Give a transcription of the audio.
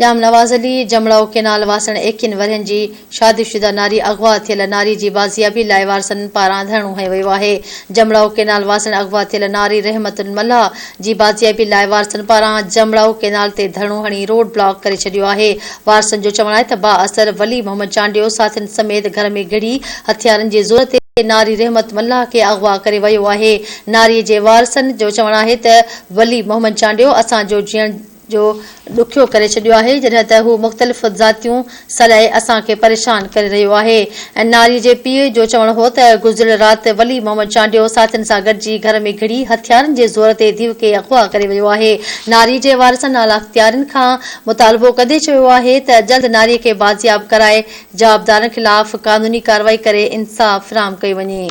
जाम नवाज़ Ali जमड़ाऊ canal वासण 21 वरहनि जी शादीशुदा नारी अगवा थियल नारी जी बाज़ियाबी लाइ वारसनि पारां धरणो हयो वियो आहे। जमड़ाऊ केनाल वासण अगवा थियल नारी रहमतुल मल्लाह जी बाज़ियाबी लाइ वारसनि पारां जमड़ाऊ केनाल ते धरणो हणी रोड ब्लॉक करे छॾियो आहे। वारसनि जो चवणु आहे त बाअसर वली मोहम्मद चांडियो साथियुनि समेत घर में घिड़ी हथियारनि जी ज़ोर ते नारी रहमत मल्लाह खे अगवा करे वियो आहे। नारीअ जे वारसनि जो चवणु आहे त वली मोहम्मद चांडियो असांजो जीअण जो ॾुखियो करे छॾियो आहे, जॾहिं त हू मुख़्तलिफ़ ज़ातियूं सलाए असांखे परेशान करे रहियो आहे। ऐं नारीअ जे पीउ जो चवणु हो त गुज़िरियल राति वली मोहम्मद चांडियो साथियुनि सां गॾिजी घर में घिड़ी हथियारनि जे ज़ोर ते धीउ खे अगवा करे वियो आहे। नारी जे वारसनि आला अख़्तियारनि खां मुतालबो कंदे चयो आहे त जल्द नारीअ खे बाज़ियाब कराए जाबदारनि ख़िलाफ़ क़ानूनी कार्रवाई करे इंसाफ़ फ़राहम कयो वञे।